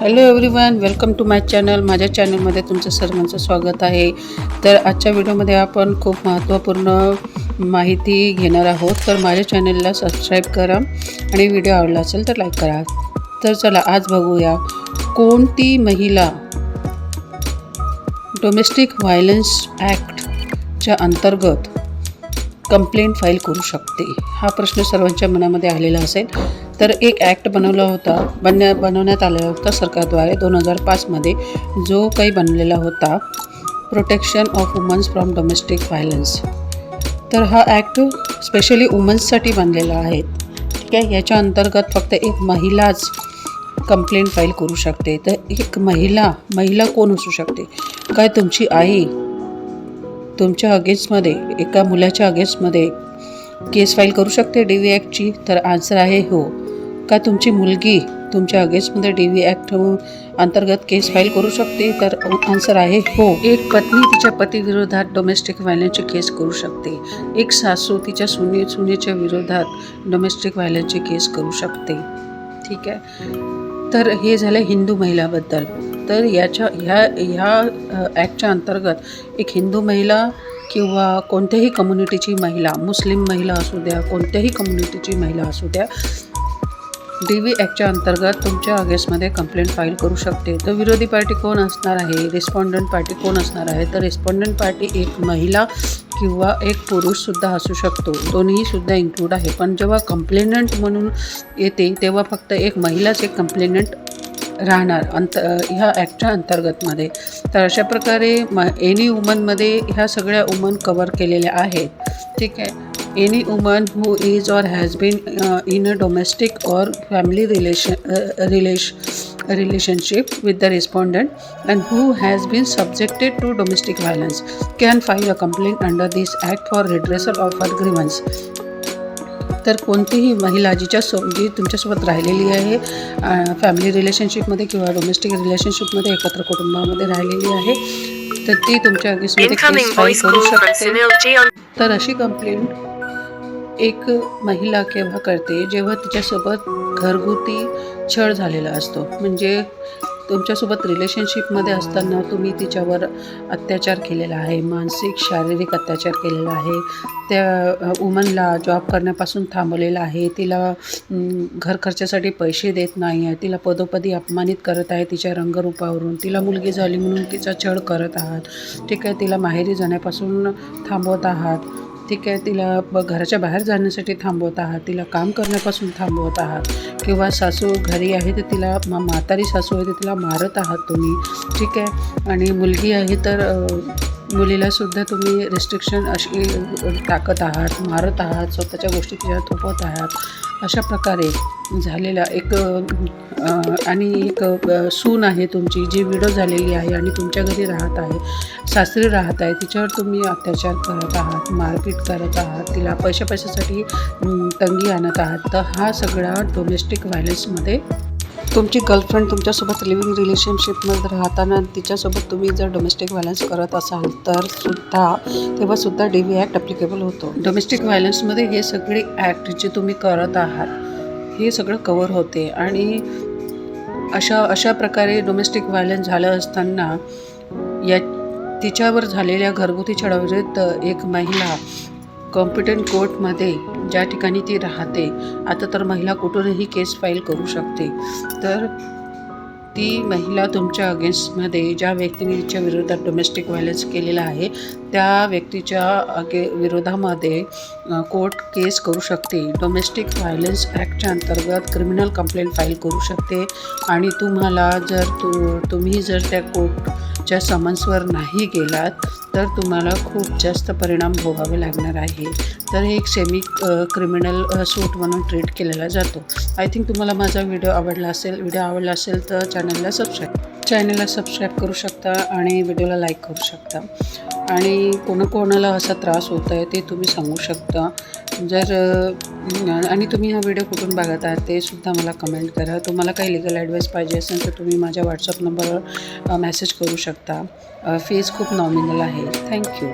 Hello everyone, welcome to my channel. माझ्या चॅनलमध्ये तुमचं सर्वांचं स्वागत आहे. तर आजच्या व्हिडिओमध्ये आपण खूप महत्त्वपूर्ण माहिती घेणार आहोत. तर माझ्या चॅनलला सबस्क्राईब करा आणि व्हिडिओ आवडला असेल तर लाईक करा. तर चला आज बघूया, कोणती महिला डोमेस्टिक व्हायलन्स ॲक्टच्या अंतर्गत कंप्लेंट फाईल करू शकते. हा प्रश्न सर्वांच्या मनामध्ये आलेला असेल. तर एक ॲक्ट बनवण्यात आलेला होता सरकारद्वारे 2005मध्ये, जो काही बनलेला होता protection of women's from domestic violence. तर हा ॲक्ट स्पेशली वुमन्ससाठी बनलेला आहे. ठीक आहे. याच्या अंतर्गत फक्त एक महिलाच कंप्लेंट फाईल करू शकते. तर एक महिला कोण असू शकते? काय तुमची आई तुमच्या अगेन्स्टमध्ये, एका मुलाच्या अगेन्स्टमध्ये केस फाईल करू शकते DV ॲक्टची? तर आन्सर आहे हो. का तुमची मुलगी तुमच्या अगेन्स्टमध्ये DV ॲक्ट अंतर्गत केस फाईल करू शकते? तर आन्सर आहे हो. एक पत्नी तिच्या पतीविरोधात डोमेस्टिक व्हायलन्सची केस करू शकते. एक सासू तिच्या सुनेच्या विरोधात डोमेस्टिक व्हायलन्सची केस करू शकते. ठीक आहे. तर हे झालं हिंदू महिलाबद्दल. तर ह्या ॲक्टच्या अंतर्गत एक हिंदू महिला किंवा कोणत्याही कम्युनिटीची महिला, मुस्लिम महिला असू द्या, कोणत्याही कम्युनिटीची महिला असू द्या, DV ॲक्टच्या अंतर्गत तुमच्या अगेन्स्टमध्ये कंप्लेंट फाईल करू शकते. तर विरोधी पार्टी कोण असणार आहे? रिस्पॉन्डंट पार्टी कोण असणार आहे? तर रिस्पॉन्डंट पार्टी एक महिला किंवा एक पुरुषसुद्धा असू शकतो. दोन्हीसुद्धा इन्क्लूड आहे. पण जेव्हा कंप्लेनंट म्हणून येते तेव्हा फक्त एक महिलाच एक कंप्लेनंट राहणार ह्या ॲक्टच्या अंतर्गतमध्ये. तर अशा प्रकारे एनी वुमनमध्ये ह्या सगळ्या वुमन कवर केलेल्या आहेत. ठीक आहे. Any woman who is or has been in a domestic or family relationship with the respondent and who has been subjected to domestic violence can file a complaint under this act for redressal of her grievance. तर कोणतीही महिला जी तुमच्यासोबत राहिलेली आहे, family रिलेशनशिपमध्ये किंवा domestic रिलेशनशिपमध्ये, एकत्र कुटुंबामध्ये राहिलेली आहे, तर ती तुमच्या अगेन्स्टमध्ये केस फाईल करू शकते. तर अशी कंप्लेंट एक महिला केव्हा करते? जेव्हा तिच्यासोबत घरगुती छळ झालेला असतो. म्हणजे तुमच्यासोबत रिलेशनशिपमध्ये असताना तुम्ही तिच्यावर अत्याचार केलेला आहे, मानसिक शारीरिक अत्याचार केलेला आहे, त्या वुमनला जॉब करण्यापासून थांबवलेलं आहे, तिला घर खर्चासाठी पैसे देत नाही आहे, तिला पदोपदी अपमानित करत आहे तिच्या रंगरूपावरून, तिला मुलगी झाली म्हणून तिचा छळ करत आहात. ठीक आहे. तिला माहेरी जाण्यापासून थांबवत आहात. ठीक आहे. तिला घराच्या बाहेर जाण्यासाठी थांबवत आहात, तिला काम करण्यापासून थांबवत आहात, किंवा सासू घरी आहे तर तिला म्हातारी सासू आहे तर तिला मारत आहात तुम्ही. ठीक आहे. आणि मुलगी आहे तर मुलीलासुद्धा तुम्ही रिस्ट्रिक्शन अशी टाकत आहात, मारत आहात, स्वतःच्या गोष्टी तिच्यावर थोपवत आहात. अशा प्रकारे झालेला आणि एक सून आहे तुमची, जी विडो झालेली आहे आणि तुमच्या घरी राहत आहे, सासरी राहत आहे, तिच्यावर तुम्ही अत्याचार करत आहात, मारपीट करत आहात, तिला पैशासाठी तंगी आणत आहात. तर हा सगळा डोमेस्टिक व्हायलन्समध्ये तुमची गर्लफ्रेंड तुमच्यासोबत लिव्हिंग रिलेशनशिपमध्ये राहताना तिच्यासोबत तुम्ही जर डोमेस्टिक व्हायलन्स करत असाल तर तेव्हासुद्धा DV ॲक्ट ॲप्लिकेबल होतो. डोमेस्टिक व्हायलन्समध्ये हे सगळे ॲक्ट जे तुम्ही करत आहात हे सगळं कवर होते. आणि अशा प्रकारे डोमेस्टिक व्हायलन्स झालं असताना तिच्यावर झालेल्या घरगुती छळाविरुद्ध एक महिला कॉम्पिटंट कोर्टमध्ये, ज्या ठिकाणी ती राहते, आता तर महिला कुठूनही केस फाईल करू शकते. तर ती महिला तुमच्या अगेन्स्टमध्ये ज्या व्यक्तीने तिच्या विरोधात डोमेस्टिक व्हायलन्स केलेला आहे त्या व्यक्तीच्या विरोधामध्ये कोर्ट केस करू शकते. डोमेस्टिक व्हायलन्स ॲक्टच्या अंतर्गत क्रिमिनल कंप्लेंट फाईल करू शकते. आणि तुम्हाला तुम्ही जर त्या कोर्टच्या समन्सवर नाही गेलात तर तुम्हाला खूप जास्त परिणाम भोगावे लागणार आहे. तर हे एक सेमी क्रिमिनल सूट म्हणून ट्रीट केलेला जातो. आय थिंक तुम्हाला माझा व्हिडिओ आवडला असेल तर चॅनलला सबस्क्राईब करू शकता आणि व्हिडिओला लाईक करू शकता. आणि कोणाला असा त्रास होत आहे ते तुम्ही सांगू शकता. आणि तुम्ही हा व्हिडिओ कुठून बघत आहात ते सुद्धा मला कमेंट करा. तुम्हाला काही लिगल ॲडवाईस पाहिजे असेल तर तुम्ही माझ्या व्हॉट्सअप नंबरवर मेसेज करू शकता. फीज खूप नॉमिनल आहे. थँक्यू.